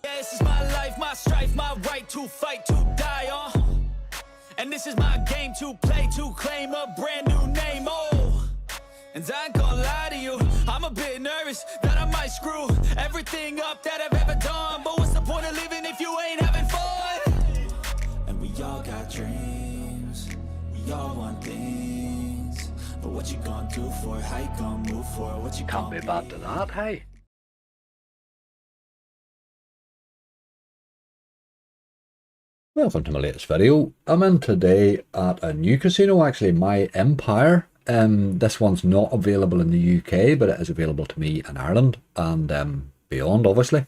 Yeah, this is my life, my strife, my right to fight, to die on. And this is my game to play, to claim a brand new name, oh. And I ain't gonna lie to you, I'm a bit nervous that I might screw everything up that I've ever done. But what's the point of living if you ain't having fun? And we all got dreams, we all want things. But what you gonna do for it, how you gonna move for it, what you Can't gonna be bad to that, hey? Welcome to my latest video. I'm in today at a new casino, actually, My Empire. This one's not available in the UK, but it is available to me in Ireland and beyond, obviously.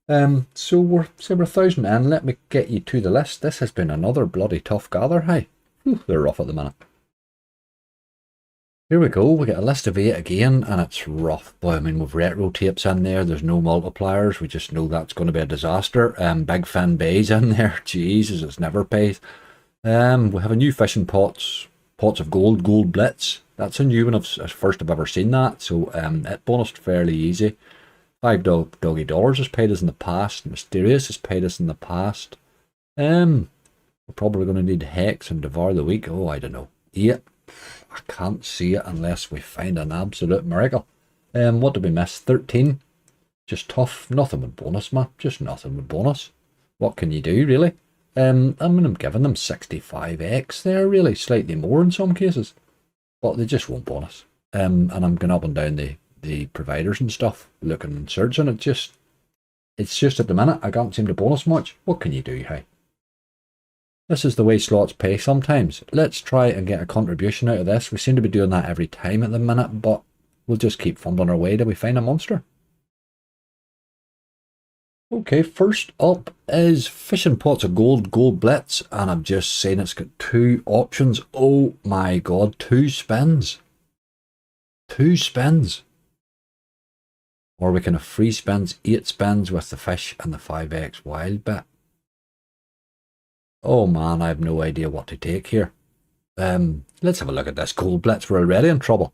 So we're 1,000 in. Let me get you to the list. This has been another bloody tough gather, hey? Whew, they're rough at the minute. Here we go, we get a list of 8 again, and it's rough. Boy, I mean, with retro tapes in there, there's no multipliers, we just know that's going to be a disaster. Big Fin Bay's in there, Jesus, it's never pays. We have a new fishing pots of gold Blitz. That's a new one, it's first I've ever seen that, so it bonused fairly easy. 5 Doggy Dollars has paid us in the past, Mysterious has paid us in the past. We're probably going to need Hex and Devour the Weak, oh, I don't know. 8. I can't see it unless we find an absolute miracle. What did we miss? 13. Just tough. Nothing with bonus, man. Just nothing with bonus. What can you do, really? I mean, I'm giving them 65x there, really. Slightly more in some cases. But they just won't bonus. And I'm going up and down the providers and stuff, looking and searching. It's just at the minute, I can't seem to bonus much. What can you do, hey? This is the way slots pay sometimes. Let's try and get a contribution out of this. We seem to be doing that every time at the minute, but we'll just keep fumbling our way till we find a monster. Okay, first up is Fishing Pots of Gold Blitz, and I've just seen it's got 2 options. Oh my god, 2 spins. 2 spins. Or we can have free spins, 8 spins with the fish and the 5x wild bit. Oh man, I have no idea what to take here. Let's have a look at this Gold Blitz. We're already in trouble.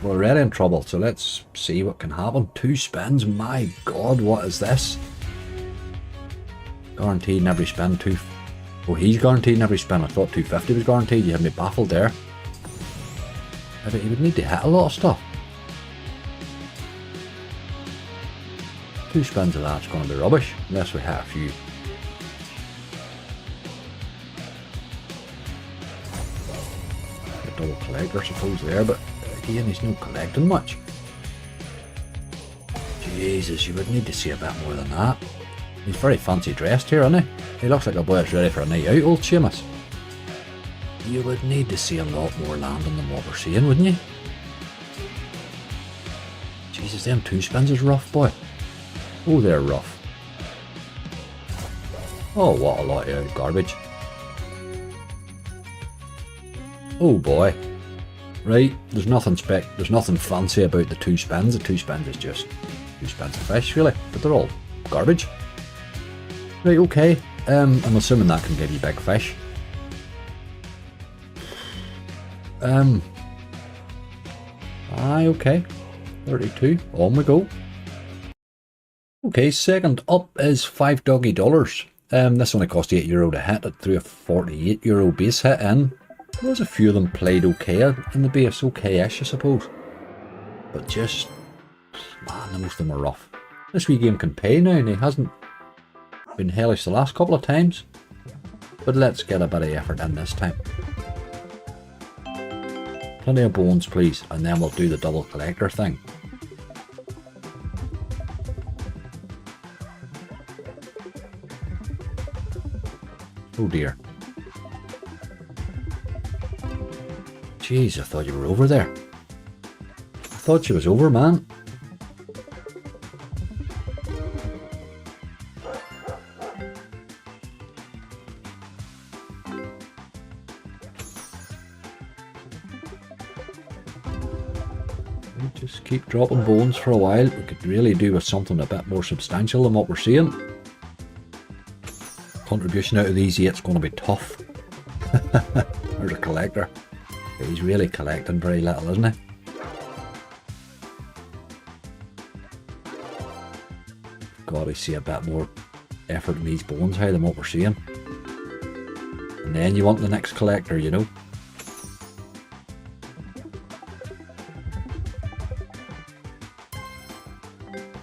We're already in trouble, so let's see what can happen. 2 spins, my god, what is this? Guaranteed in every spin, oh, he's guaranteed in every spin. I thought 250 was guaranteed, you had me baffled there. I bet you would need to hit a lot of stuff. 2 spins of that's going to be rubbish, unless we hit a few. Double collector, I suppose, there, but again, he's not collecting much. Jesus, you would need to see a bit more than that. He's very fancy dressed here, isn't he? He looks like a boy that's ready for a night out, old Seamus. You would need to see a lot more landing than what we're seeing, wouldn't you? Jesus, them 2 spins is rough, boy. Oh, they're rough. Oh, what a lot of garbage. Oh boy. Right, there's nothing fancy about the 2 spins. The 2 spins is just 2 spins of fish, really, but they're all garbage. Right, okay. I'm assuming that can give you big fish. Aye, okay. 32. On we go. Okay, second up is 5 Doggy Dollars. This only cost €8 to hit. It threw a €48 base hit in. There's a few of them played okay in the base, okay-ish I suppose. But just, man, most of them are rough. This wee game can pay now and he hasn't been hellish the last couple of times. But let's get a bit of effort in this time. Plenty of bones please, and then we'll do the double collector thing. Oh dear. Jeez, I thought you were over there. I thought you was over, man. We just keep dropping bones for a while. We could really do with something a bit more substantial than what we're seeing. Contribution out of these 8's going to be tough. There's a collector. He's really collecting very little, isn't he? Got to see a bit more effort in these bones here than what we're seeing. And then you want the next collector, you know.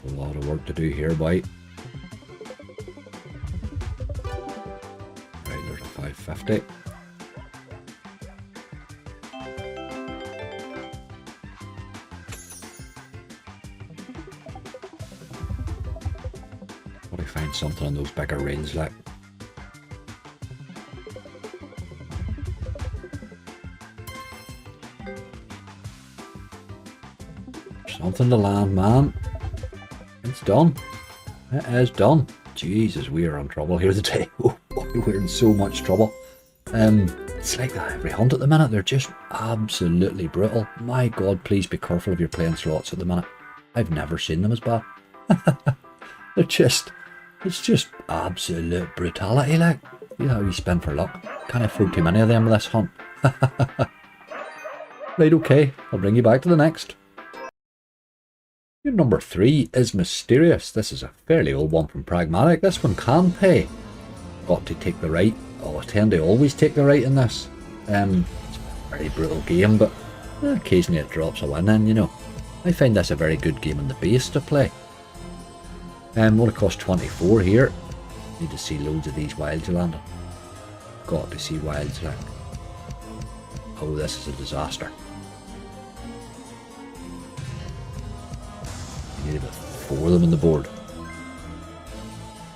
A lot of work to do here, boy. Right, there's a 550. Gotta find something on those bigger reels, like. Something to land, man. It's done. It is done. Jesus, we are in trouble here today. Oh boy, we're in so much trouble. It's like that every hunt at the minute. They're just absolutely brutal. My God, please be careful if you're playing slots at the minute. I've never seen them as bad. It's just absolute brutality, like. You know how you spend for luck. Can't afford too many of them this hunt. Right, okay. I'll bring you back to the next. Your number 3 is Mysterious. This is a fairly old one from Pragmatic. This one can pay. Got to take the right. Oh, I tend to always take the right in this. It's a very brutal game, but occasionally it drops a win in, you know. I find this a very good game on the base to play. Only cost 24 here. Need to see loads of these wilds landing. Got to see wilds like. Oh, this is a disaster. You need about 4 of them on the board.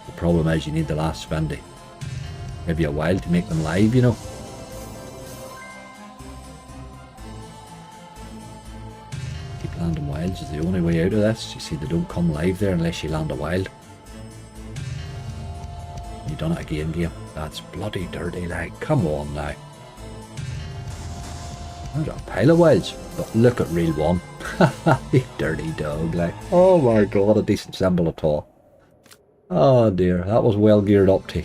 The problem is you need the last spendy. Maybe a wild to make them live, you know. Keep landing wilds is the only way out of this. You see, they don't come live there unless you land a wild. You done it again, game. That's bloody dirty, like. Come on now. There's a pile of wilds, but look at reel 1. You dirty dog, like. Oh my God, a decent symbol at all. Oh dear, that was well geared up to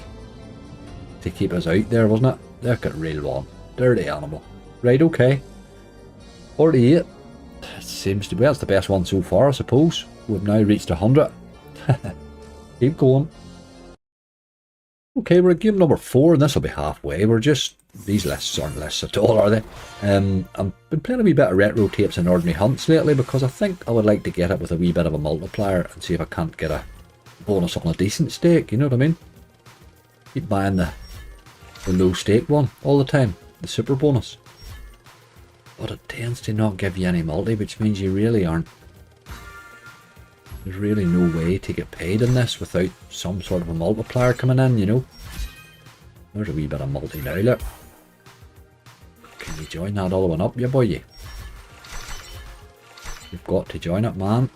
keep us out there, wasn't it? Look at reel 1. Dirty animal. Right, okay. 48. It seems to be, that's the best one so far, I suppose. We've now reached 100. Keep going. Okay, we're at game number 4, and this will be halfway. We're just, these lists aren't lists at all, are they? I've been playing a wee bit of retro tapes and ordinary hunts lately because I think I would like to get it with a wee bit of a multiplier and see if I can't get a bonus on a decent stake, you know what I mean? Keep buying the low stake one all the time, the super bonus. But it tends to not give you any multi, which means you really aren't. There's really no way to get paid in this without some sort of a multiplier coming in, you know. There's a wee bit of multi now, look. Can you join that other one up, you boy? You've got to join it, man.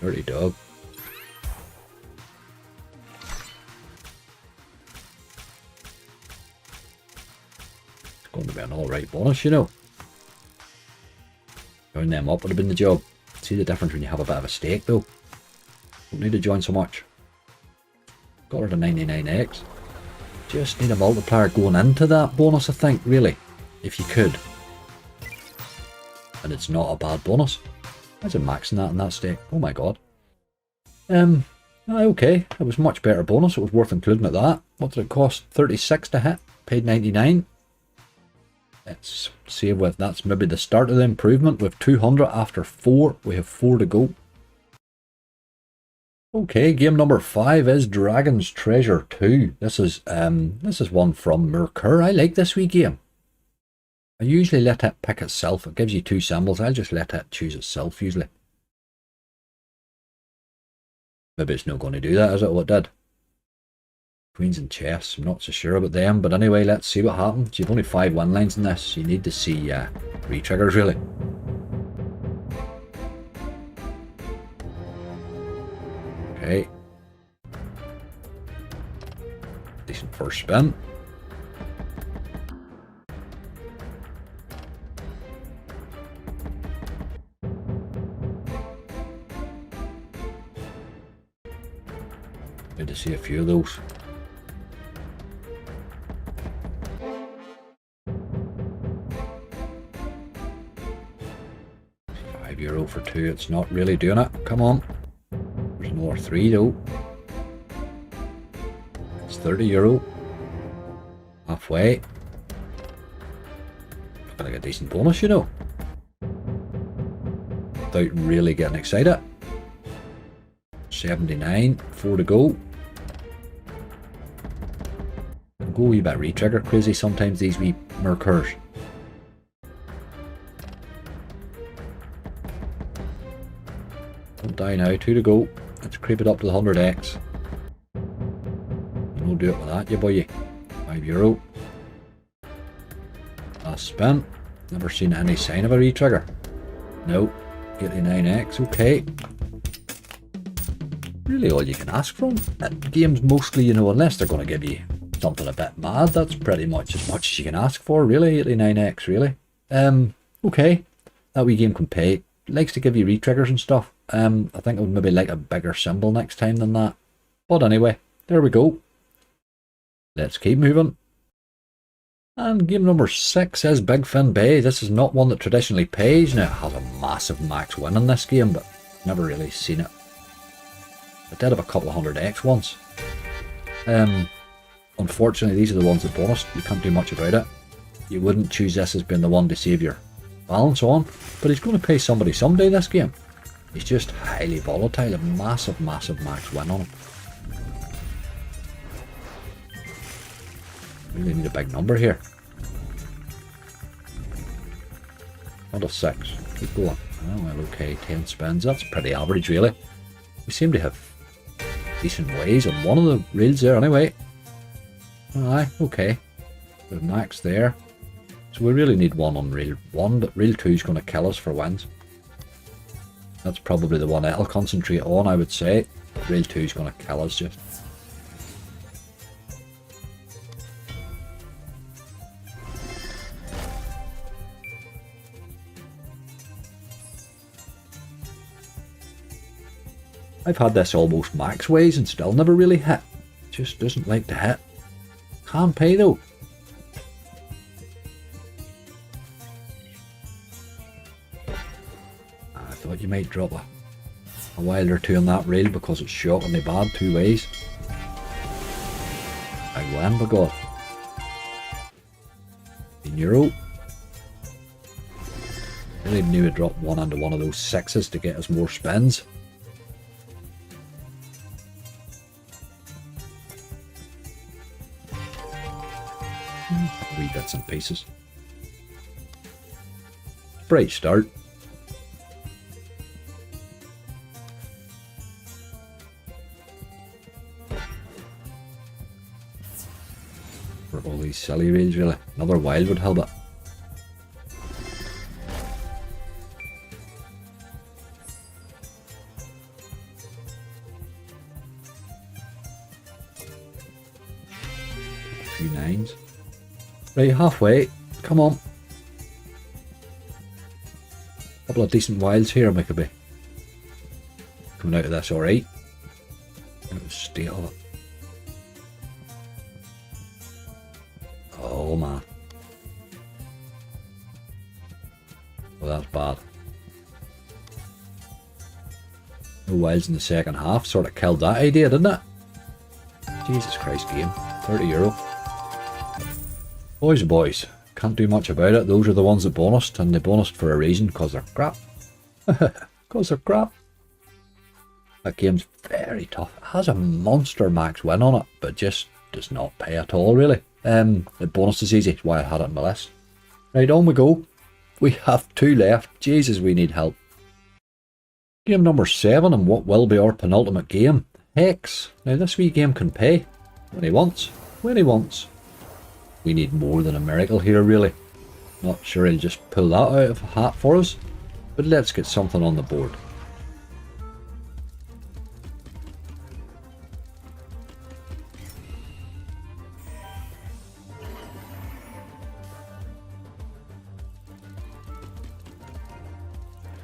Dirty dog. It's going to be an alright bonus, you know. Join them up would have been the job. See the difference when you have a bit of a stake though. Don't need to join so much. Got her to 99x. Just need a multiplier going into that bonus, I think, really. If you could. And it's not a bad bonus. Imagine maxing that in that stake. Oh my God. Okay. It was much better bonus. It was worth including at that. What did it cost? 36 to hit. Paid 99. Let's see if that's maybe the start of the improvement. With 200 after 4. We have 4 to go. Okay, game number 5 is Dragon's Treasure 2. This is one from Mercur. I like this wee game. I usually let it pick itself. It gives you 2 symbols. I'll just let it choose itself usually. Maybe it's not going to do that, is it? Oh, it did. Queens and chess. I'm not so sure about them. But anyway, let's see what happens. You've only 5 win lines in this. You need to see 3 triggers really. Okay. Decent first spin. Good to see a few of those. €5 for 2. It's not really doing it. Come on. There's 3 though. It's €30. Halfway. Looking like a decent bonus, you know. Without really getting excited. 79, 4 to go. Go a wee bit re-trigger crazy sometimes, these wee merkers. Don't die now, 2 to go. Let's creep it up to the 100x. And we'll do it with that, you boy. €5. Last spin. Never seen any sign of a re-trigger. No. 89x, okay. Really all you can ask from games mostly, you know, unless they're going to give you something a bit mad. That's pretty much as you can ask for, really. 89x, really. Okay. That wee game can pay. It likes to give you re-triggers and stuff. I think I would maybe like a bigger symbol next time than that. But anyway, there we go. Let's keep moving. And game number 6 is Big Fin Bay. This is not one that traditionally pays. Now, it has a massive max win in this game, but never really seen it. I did have a couple of 100x once. Unfortunately, these are the ones that bonus. You can't do much about it. You wouldn't choose this as being the one to save your balance on, but he's going to pay somebody someday this game. He's just highly volatile, a massive max win on him. Really need a big number here. Not a 6. Keep going. Oh well, okay, 10 spins. That's pretty average, really. We seem to have decent ways on one of the reels there, anyway. Aye, okay. The max there. So we really need one on reel 1, but reel 2 is going to kill us for wins. That's probably the one it'll concentrate on, I would say. But reel 2 is going to kill us just. I've had this almost max ways and still never really hit. Just doesn't like to hit. Can pay though. I thought you might drop a wild or two on that reel because it's shockingly bad 2 ways. Big win, by God. €1. Really knew to drop one into one of those 6s to get us more spins. Wee bits and pieces. Bright start. For all these silly reels, really. Another wild would help it. A few 9s. Right, halfway. Come on. Couple of decent wilds here, and we could be coming out of this alright. Look at the state of it. Oh man. Well, that's bad. No wilds in the second half. Sort of killed that idea, didn't it? Jesus Christ game. €30. Boys, can't do much about it. Those are the ones that bonused, and they bonused for a reason, because they're crap. Because they're crap. That game's very tough. It has a monster max win on it, but just does not pay at all, really. The bonus is easy, that's why I had it on my list. Right, on we go. We have 2 left. Jesus, we need help. Game number 7, and what will be our penultimate game. Hex. Now this wee game can pay. When he wants. When he wants. We need more than a miracle here, really. Not sure he'll just pull that out of a hat for us, but let's get something on the board.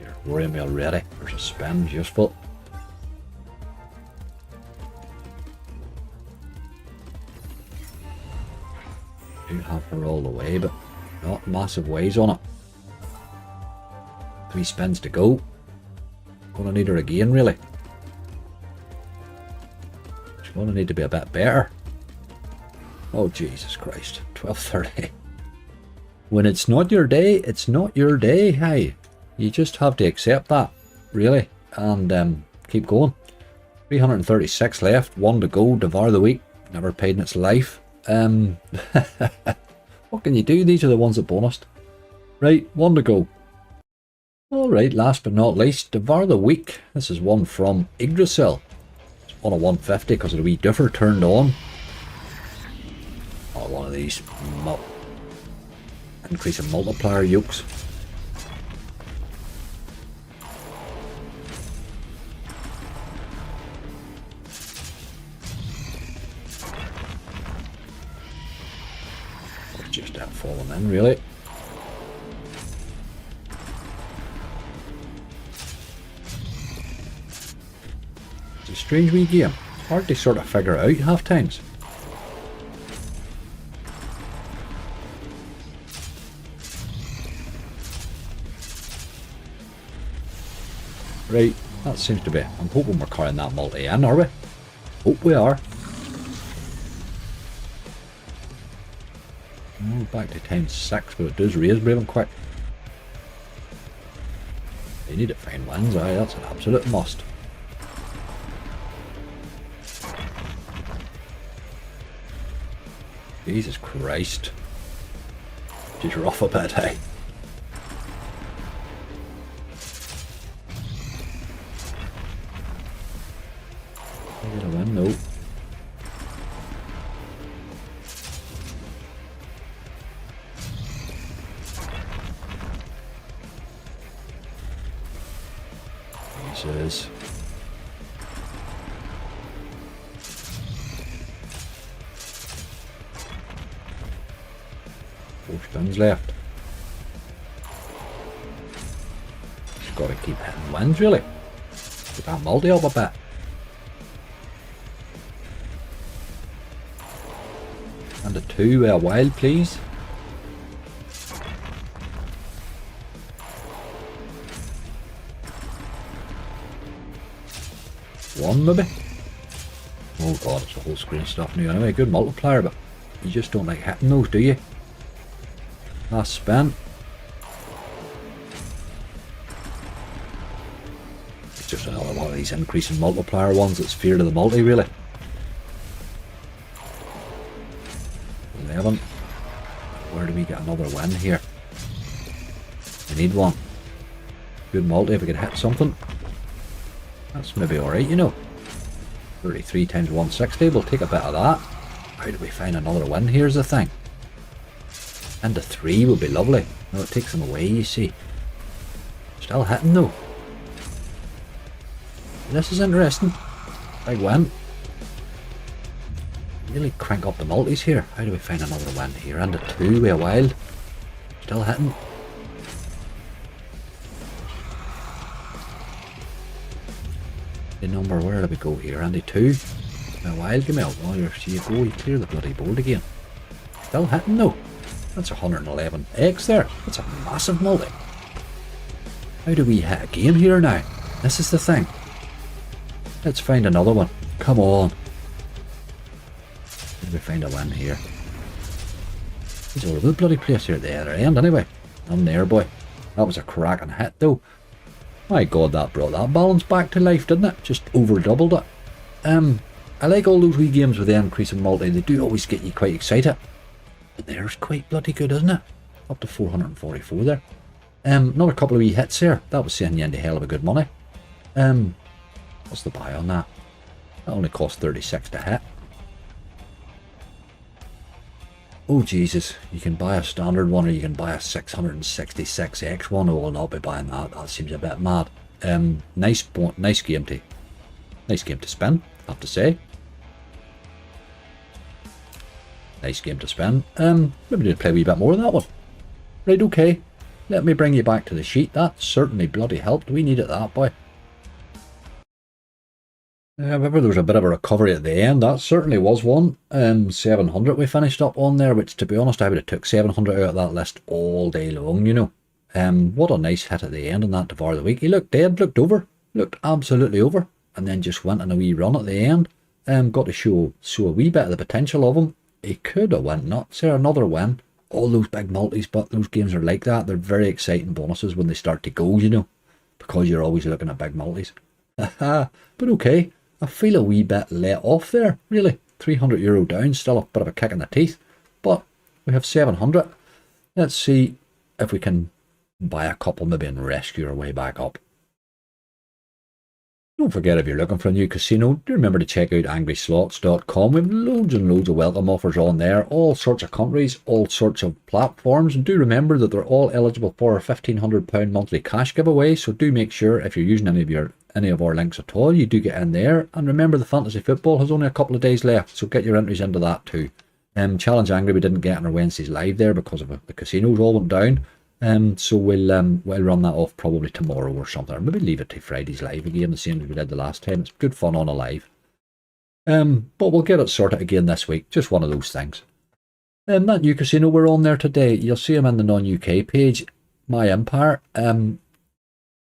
You're worrying me already. There's a spin, useful. Do have her all the way, but not massive ways on it. 3 spins to go. Gonna need her again, really. It's going to need to be a bit better. Oh, Jesus Christ. 12:30. When it's not your day, it's not your day. Hey, you just have to accept that, really, and keep going. 336 left, 1 to go. Devour the Weak, never paid in its life. What can you do? These are the ones that bonused. Right, 1 to go. Alright, last but not least, Devour the Weak. This is one from Yggdrasil. It's on a 150 because of the wee differ turned on. Oh, one of these increasing multiplier yokes. Just falling in, really. It's a strange wee game. It's hard to sort of figure out half times. Right, that seems to be. I'm hoping we're carrying that multi in, are we? Hope we are. Oh, back to times 6, but it does raise brave and quick. They need to find wins, aye, that's an absolute must. Jesus Christ. She's rough a bit, eh? Get a win, no. Jesus. 4 spins left. Just got to keep hitting wins, really. Get that multi up a bit. And a 2 a wild, please. One maybe. Oh god, it's a whole screen of stuff new anyway. Good multiplier, but you just don't like hitting those, do you? Last spin. It's just another one of these increasing multiplier ones that's fear to the multi, really. 11. Where do we get another win here? We need one. Good multi if we could hit something. That's maybe alright, you know. 33 times 160, we'll take a bit of that. How do we find another win? Here's the thing. And a 3 would be lovely. No, it takes them away, you see. Still hitting though. This is interesting. Big win. Really crank up the multis here. How do we find another win here? And a 2 with a wild. Still hitting. The number, where do we go here? Andy 2. A wild, give me a while. So you go, you clear the bloody board again. Still hitting though. That's 111x there. That's a massive multi. How do we hit again here now? This is the thing. Let's find another one. Come on. Did we find a win here? He's all over the bloody place here at the other end anyway. I'm there, boy. That was a cracking hit though. My god, that brought that balance back to life, didn't it? Just over doubled it. I like all those wee games with the increasing multi. They do always get you quite excited. But there's quite bloody good, isn't it? Up to 444 there. Another couple of wee hits there. That was sending you into hell of a good money. What's the buy on that? That only cost 36 to hit. Oh Jesus, you can buy a standard one or you can buy a 666x one. I will not be buying that. That seems a bit mad. Nice game to spin, I have to say. Nice game to spin. Maybe need to play a wee bit more of that one. Right, okay. Let me bring you back to the sheet. That certainly bloody helped. We needed that, boy. However, there was a bit of a recovery at the end. That certainly was one. 700 we finished up on there, which to be honest I would have took 700 out of that list all day long, you know. What a nice hit at the end on that Devour the Weak. He looked dead, looked over, looked absolutely over, and then just went on a wee run at the end. Got to show a wee bit of the potential of him. He could have went nuts there, another win. All those big multis, but those games are like that. They're very exciting bonuses when they start to go, you know, because you're always looking at big multis. But okay, I feel a wee bit let off there, really. €300 down, still a bit of a kick in the teeth, but we have 700. Let's see if we can buy a couple maybe and rescue our way back up. Don't forget, if you're looking for a new casino, do remember to check out angryslots.com. We have loads and loads of welcome offers on there, all sorts of countries, all sorts of platforms, and do remember that they're all eligible for a £1,500 monthly cash giveaway, so do make sure if you're using any of our links at all, you do get in there. And remember, the fantasy football has only a couple of days left, so get your entries into that too. Challenge Angry we didn't get on our Wednesdays live there because of the casinos all went down. So we'll run that off probably tomorrow or something, or maybe leave it to Friday's live again, the same as we did the last time. It's good fun on a live. But we'll get it sorted again this week. Just one of those things. That new casino we're on there today, you'll see them in the non-UK page, My Empire.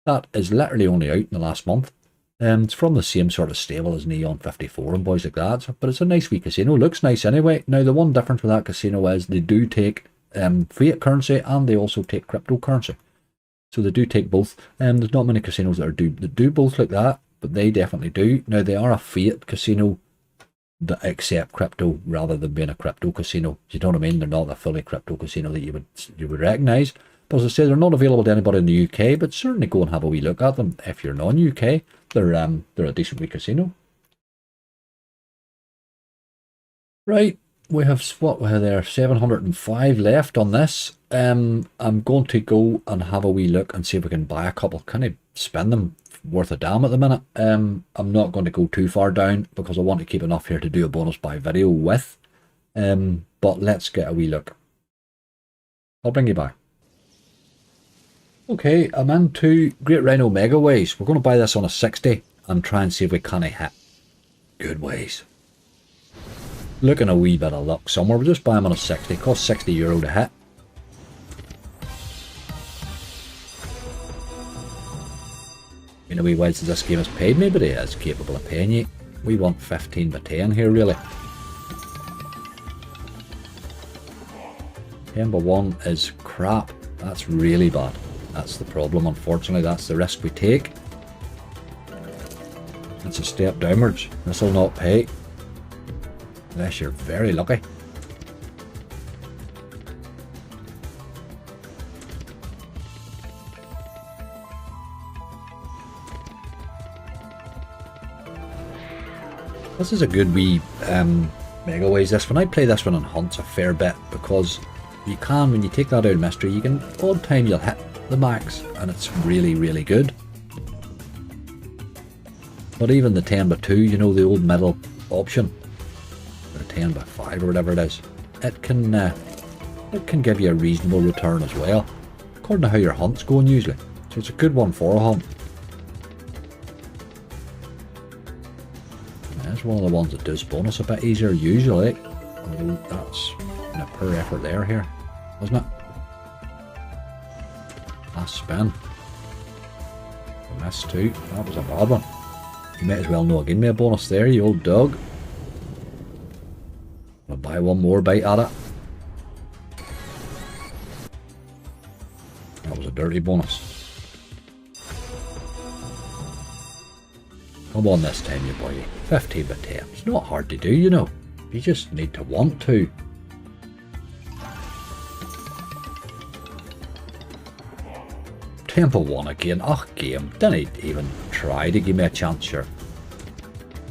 That is literally only out in the last month. It's from the same sort of stable as Neon 54 and boys like that. But it's a nice wee casino. Looks nice anyway. Now the one difference with that casino is they do take fiat currency and they also take cryptocurrency. So they do take both. There's not many casinos that do both like that, but they definitely do. Now they are a fiat casino that accept crypto rather than being a crypto casino. You know what I mean? They're not a fully crypto casino that you would recognise. But as I say, they're not available to anybody in the UK, but certainly go and have a wee look at them if you're non-UK. They're a decent wee casino. Right, we have what we have there, 705 left on this. I'm going to go and have a wee look and see if we can buy a couple. Can I spend them worth a damn at the minute? I'm not going to go too far down because I want to keep enough here to do a bonus buy video with. But let's get a wee look. I'll bring you back. Okay, I'm into Great Rhino Mega Ways. We're going to buy this on a 60 and try and see if we can hit good ways. Looking a wee bit of luck somewhere. We'll just buy them on a 60. It costs €60 to hit. You know, wee while since this game has paid me, but it is capable of paying you. We want 15 by 10 here, really. 10 by 1 is crap. That's really bad. That's the problem, unfortunately. That's the risk we take. It's a step downwards. This will not pay. Unless you're very lucky. This is a good wee Mega Ways. This one, I play this one on hunts a fair bit because you can, when you take that out of mystery, you can odd time you'll hit the max, and it's really, really good. But even the 10 by 2, you know, the old middle option, or 10 by 5 or whatever it is, it can give you a reasonable return as well, according to how your hunt's going usually. So it's a good one for a hunt. It's one of the ones that does bonus a bit easier usually, although that's a poor effort there here, wasn't it? Last spin. I missed too. That was a bad one. You might as well know give me a bonus there, you old dog. I'll buy one more bite at it. That was a dirty bonus. Come on this time, you boy. 15 by 10. It's not hard to do, you know. You just need to want to. Temple 1 again. Oh, game. Didn't even try to give me a chance, sure.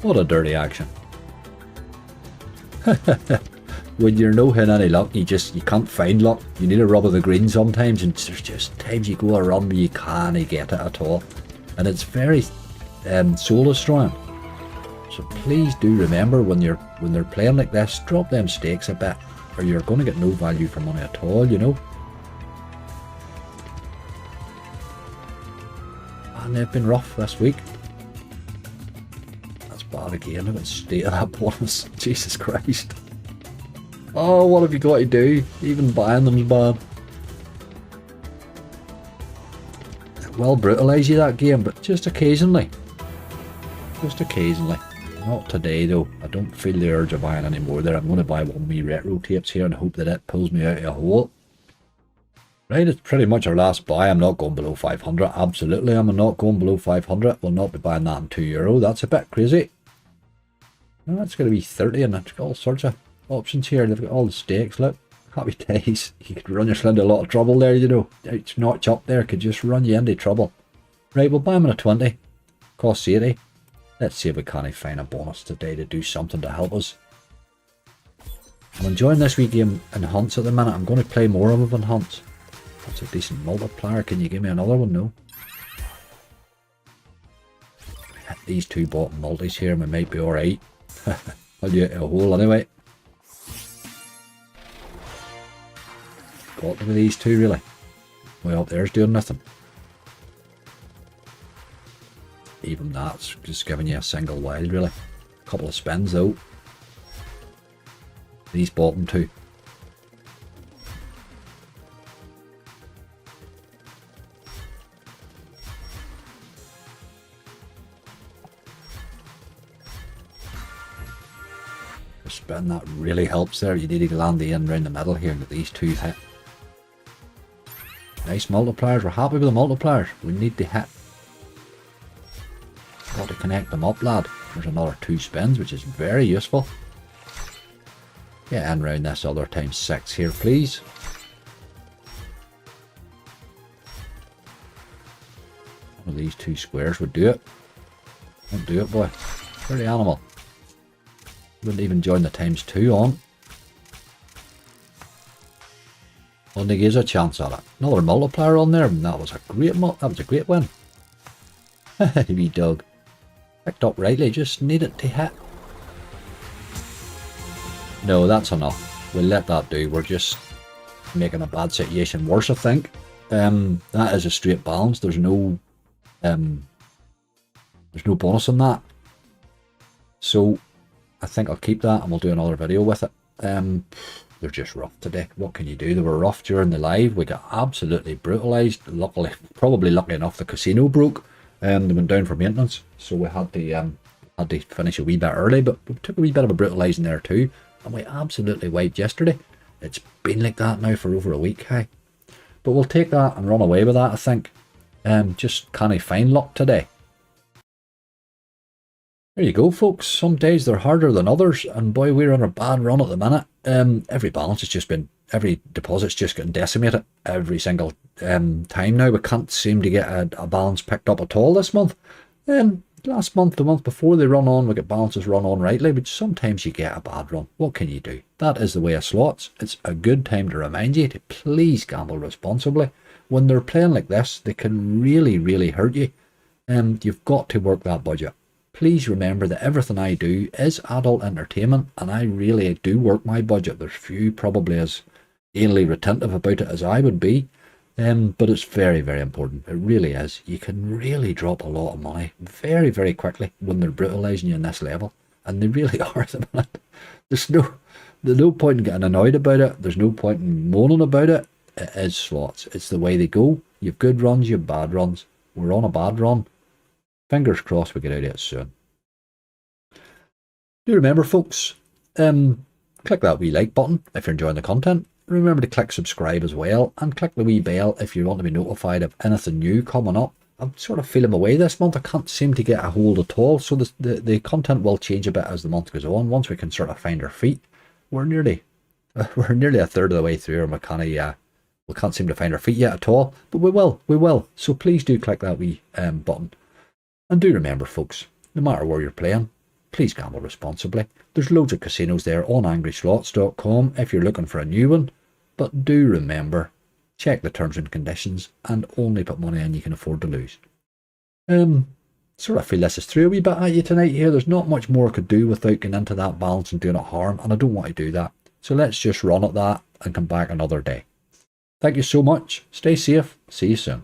What a dirty action. When you're no hitting any luck, you can't find luck. You need a rub of the green sometimes, and there's just times you go a run where you can't get it at all. And it's very soul destroying. So please do remember when they're playing like this, drop them stakes a bit, or you're going to get no value for money at all, you know. And they've been rough this week. That's bad again. Look at the state of that bonus. Jesus Christ. Oh, what have you got to do? Even buying them's bad. It will brutalise you, that game, but just occasionally. Just occasionally. Not today though. I don't feel the urge of buying any more there. I'm going to buy one wee retro tapes here and hope that it pulls me out of a hole. Right, it's pretty much our last buy. I'm not going below 500. Absolutely, I'm not going below 500. We'll not be buying that in €2. That's a bit crazy. No, that's going to be 30 and it's got all sorts of options here. They've got all the stakes, look. Happy days. You could run yourself into a lot of trouble there, you know. Each notch up there could just run you into trouble. Right, we'll buy them in a 20. Cost 80. Let's see if we can't find a bonus today to do something to help us. I'm enjoying this wee game in hunts at the minute. I'm going to play more of them in hunts. That's a decent multiplier. Can you give me another one? No. Hit these two bottom multis here and we might be alright. I'll do it a hole anyway. Got to be these two really. Way up there's doing nothing. Even that's just giving you a single wild really. A couple of spins though. These bottom two. The spin that really helps there. You need to land the end round the middle here and get these two hit. Nice multipliers. We're happy with the multipliers. We need to hit. Got to connect them up, lad. There's another 2 spins, which is very useful. Get in round this other times 6 here, please. One of these 2 squares would do it. Won't do it, boy. Pretty animal. Wouldn't even join the times 2 on. Only gives a chance at it. Another multiplier on there, and that was a great win. Wee dog. Picked up rightly, just need it to hit. No, that's enough. We'll let that do. We're just making a bad situation worse, I think. That is a straight balance. There's no bonus on that. So I think I'll keep that and we'll do another video with it. They're just rough today. What can you do? They were rough during the live. We got absolutely brutalised. Luckily, probably lucky enough, the casino broke. They went down for maintenance, so we had to finish a wee bit early, but we took a wee bit of a brutalising there too, and we absolutely wiped yesterday. It's been like that now for over a week, hey. But we'll take that and run away with that, I think. Just can't find luck today. There you go, folks. Some days they're harder than others, and boy, we're on a bad run at the minute. Every balance has just been, every deposit's just getting decimated every single time now. We can't seem to get a balance picked up at all this month. Last month, the month before, they run on, we get balances run on rightly, but sometimes you get a bad run. What can you do? That is the way of slots. It's a good time to remind you to please gamble responsibly. When they're playing like this, they can really, really hurt you. You've got to work that budget. Please remember that everything I do is adult entertainment, and I really do work my budget. There's few probably as anally retentive about it as I would be, but it's very, very important. It really is. You can really drop a lot of money very, very quickly when they're brutalising you in this level, and they really are at the minute. There's no point in getting annoyed about it. There's no point in moaning about it. It is slots. It's the way they go. You've good runs, you've bad runs. We're on a bad run. Fingers crossed we get out of it soon. Do remember, folks, click that wee like button if you're enjoying the content. Remember to click subscribe as well, and click the wee bell if you want to be notified of anything new coming up. I'm sort of feeling my way this month. I can't seem to get a hold at all, so the content will change a bit as the month goes on. Once we can sort of find our feet, we're nearly a third of the way through, and we can't seem to find our feet yet at all. But we will. So please do click that wee button. And do remember, folks, no matter where you're playing, please gamble responsibly. There's loads of casinos there on angryslots.com if you're looking for a new one. But do remember, check the terms and conditions and only put money in you can afford to lose. Sort of feel this is through a wee bit at you tonight here. There's not much more I could do without getting into that balance and doing it harm, and I don't want to do that. So let's just run at that and come back another day. Thank you so much. Stay safe. See you soon.